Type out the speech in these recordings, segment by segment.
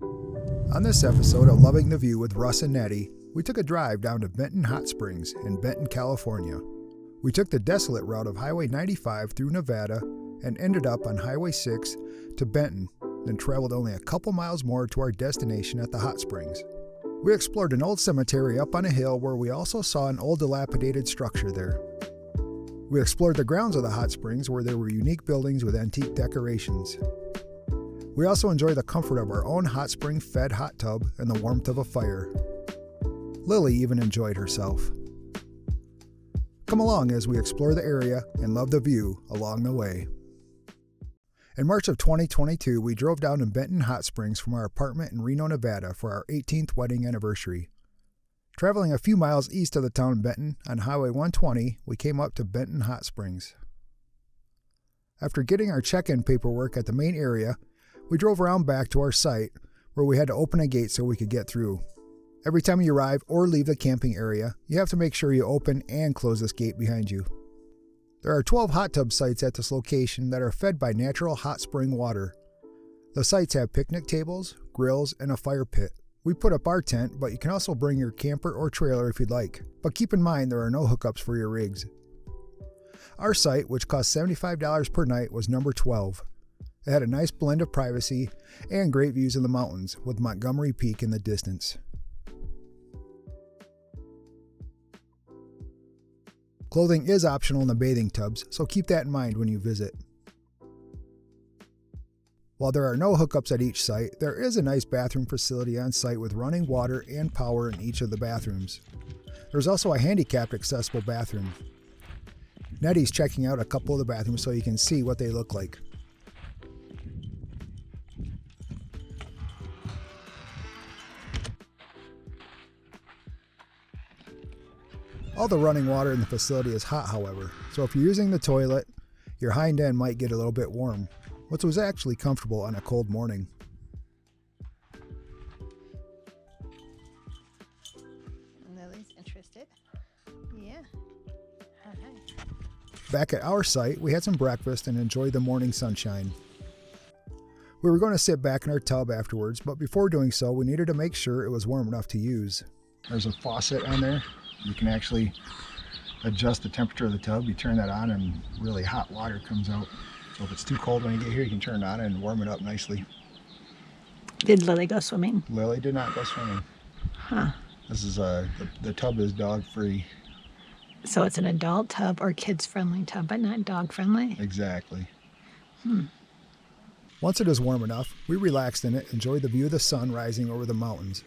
On this episode of Loving the View with Russ and Netty, we took a drive down to Benton Hot Springs in Benton, California. We took the desolate route of Highway 95 through Nevada and ended up on Highway 6 to Benton, then traveled only a couple miles more to our destination at the hot springs. We explored an old cemetery up on a hill where we also saw an old dilapidated structure there. We explored the grounds of the hot springs where there were unique buildings with antique decorations. We also enjoy the comfort of our own hot spring fed hot tub and the warmth of a fire. Lily even enjoyed herself. Come along as we explore the area and love the view along the way. In March of 2022, we drove down to Benton Hot Springs from our apartment in Reno, Nevada for our 18th wedding anniversary. Traveling a few miles east of the town of Benton on Highway 120, we came up to Benton Hot Springs. After getting our check-in paperwork at the main area, we drove around back to our site where we had to open a gate so we could get through. Every time you arrive or leave the camping area, you have to make sure you open and close this gate behind you. There are 12 hot tub sites at this location that are fed by natural hot spring water. The sites have picnic tables, grills, and a fire pit. We put up our tent, but you can also bring your camper or trailer if you'd like. But keep in mind there are no hookups for your rigs. Our site, which cost $75 per night, was number 12. It had a nice blend of privacy and great views of the mountains, with Montgomery Peak in the distance. Clothing is optional in the bathing tubs, so keep that in mind when you visit. While there are no hookups at each site, there is a nice bathroom facility on site with running water and power in each of the bathrooms. There's also a handicapped accessible bathroom. Netty's checking out a couple of the bathrooms so you can see what they look like. All the running water in the facility is hot, however, so if you're using the toilet, your hind end might get a little bit warm, which was actually comfortable on a cold morning. Lily's interested. Yeah. Hi. Back at our site, we had some breakfast and enjoyed the morning sunshine. We were going to sit back in our tub afterwards, but before doing so, we needed to make sure it was warm enough to use. There's a faucet on there. You can actually adjust the temperature of the tub. You turn that on and really hot water comes out. So if it's too cold when you get here, you can turn it on and warm it up nicely. Did Lily go swimming? Lily did not go swimming. Huh. This is the tub is dog free. So it's an adult tub or kids friendly tub, but not dog friendly? Exactly. Once it is warm enough, we relaxed in it, enjoyed the view of the sun rising over the mountains.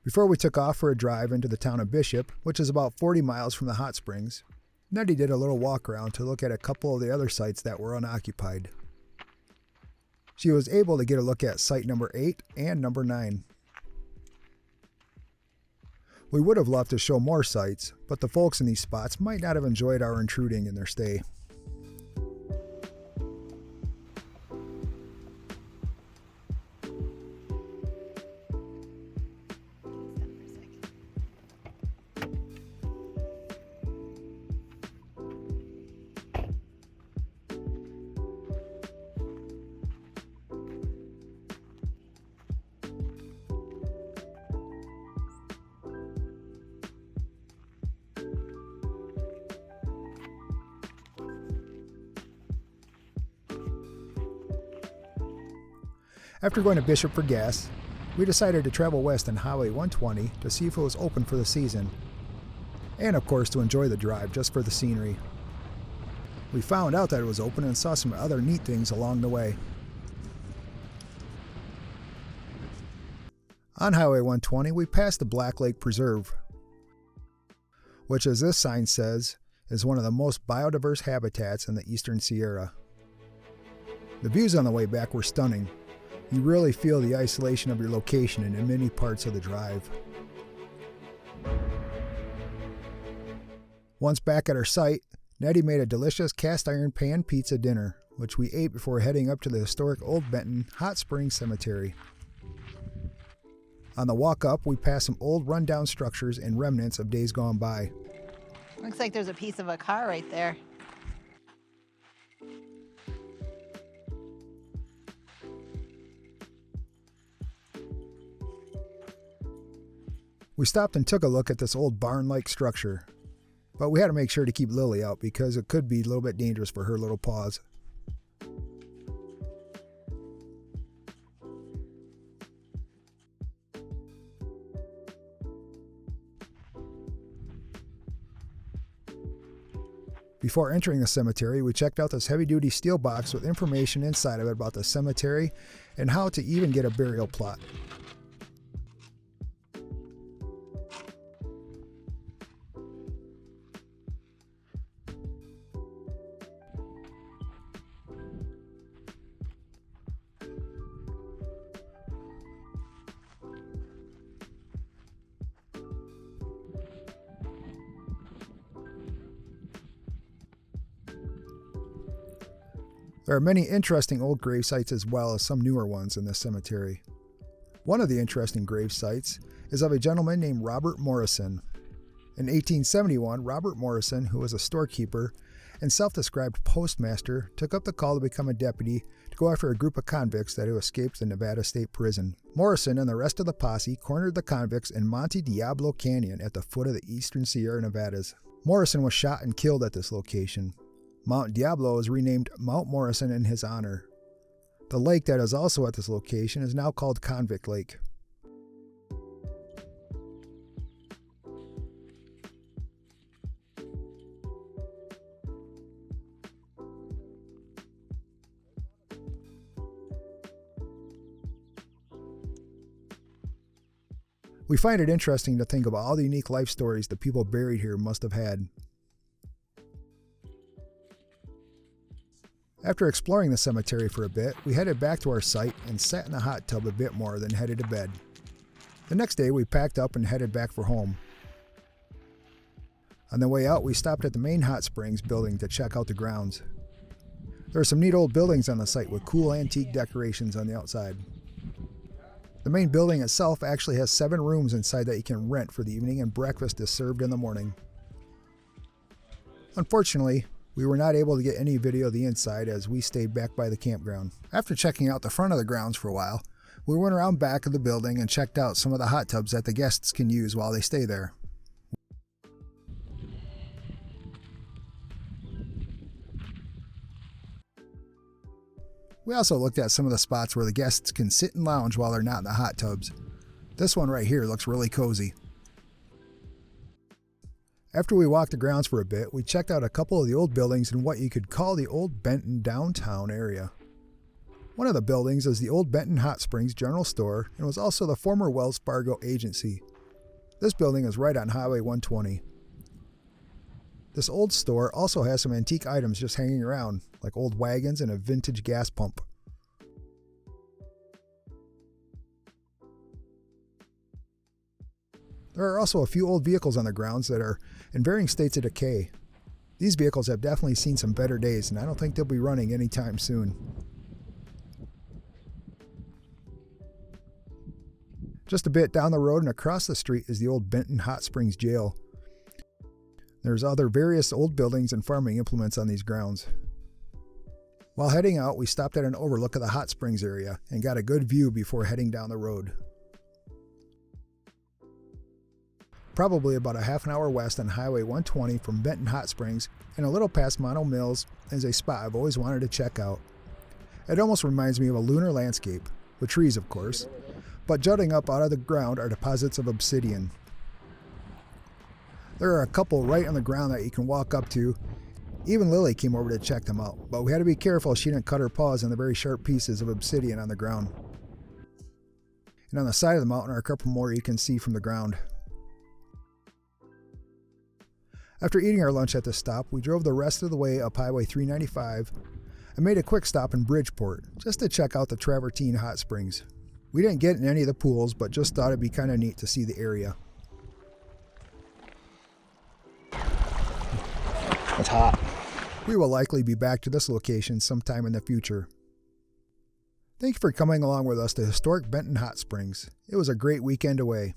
Before we took off for a drive into the town of Bishop, which is about 40 miles from the hot springs, Netty did a little walk around to look at a couple of the other sites that were unoccupied. She was able to get a look at site number 8 and number 9. We would have loved to show more sites, but the folks in these spots might not have enjoyed our intruding in their stay. After going to Bishop for gas, we decided to travel west on Highway 120 to see if it was open for the season, and of course to enjoy the drive just for the scenery. We found out that it was open and saw some other neat things along the way. On Highway 120, we passed the Black Lake Preserve, which, as this sign says, is one of the most biodiverse habitats in the Eastern Sierra. The views on the way back were stunning. You really feel the isolation of your location in many parts of the drive. Once back at our site, Netty made a delicious cast iron pan pizza dinner, which we ate before heading up to the historic Old Benton Hot Springs Cemetery. On the walk up, we passed some old rundown structures and remnants of days gone by. Looks like there's a piece of a car right there. We stopped and took a look at this old barn-like structure, but we had to make sure to keep Lily out because it could be a little bit dangerous for her little paws. Before entering the cemetery, we checked out this heavy-duty steel box with information inside of it about the cemetery and how to even get a burial plot. There are many interesting old grave sites as well as some newer ones in this cemetery. One of the interesting grave sites is of a gentleman named Robert Morrison. In 1871, Robert Morrison, who was a storekeeper and self-described postmaster, took up the call to become a deputy to go after a group of convicts that had escaped the Nevada State Prison. Morrison and the rest of the posse cornered the convicts in Monte Diablo Canyon at the foot of the eastern Sierra Nevadas. Morrison was shot and killed at this location. Mount Diablo is renamed Mount Morrison in his honor. The lake that is also at this location is now called Convict Lake. We find it interesting to think about all the unique life stories the people buried here must have had. After exploring the cemetery for a bit, we headed back to our site and sat in the hot tub a bit more, then headed to bed. The next day, we packed up and headed back for home. On the way out, we stopped at the main hot springs building to check out the grounds. There are some neat old buildings on the site with cool antique decorations on the outside. The main building itself actually has 7 rooms inside that you can rent for the evening, and breakfast is served in the morning. Unfortunately, we were not able to get any video of the inside as we stayed back by the campground. After checking out the front of the grounds for a while, we went around back of the building and checked out some of the hot tubs that the guests can use while they stay there. We also looked at some of the spots where the guests can sit and lounge while they're not in the hot tubs. This one right here looks really cozy. After we walked the grounds for a bit, we checked out a couple of the old buildings in what you could call the Old Benton downtown area. One of the buildings is the Old Benton Hot Springs General Store and was also the former Wells Fargo agency. This building is right on Highway 120. This old store also has some antique items just hanging around, like old wagons and a vintage gas pump. There are also a few old vehicles on the grounds that are in varying states of decay. These vehicles have definitely seen some better days, and I don't think they'll be running anytime soon. Just a bit down the road and across the street is the old Benton Hot Springs jail. There's other various old buildings and farming implements on these grounds. While heading out, we stopped at an overlook of the hot springs area and got a good view before heading down the road. Probably about a half an hour west on Highway 120 from Benton Hot Springs and a little past Mono Mills is a spot I've always wanted to check out. It almost reminds me of a lunar landscape, with trees of course, but jutting up out of the ground are deposits of obsidian. There are a couple right on the ground that you can walk up to. Even Lily came over to check them out, but we had to be careful she didn't cut her paws on the very sharp pieces of obsidian on the ground. And on the side of the mountain are a couple more you can see from the ground. After eating our lunch at this stop, we drove the rest of the way up Highway 395 and made a quick stop in Bridgeport just to check out the Travertine Hot Springs. We didn't get in any of the pools, but just thought it'd be kind of neat to see the area. It's hot. We will likely be back to this location sometime in the future. Thank you for coming along with us to historic Benton Hot Springs. It was a great weekend away.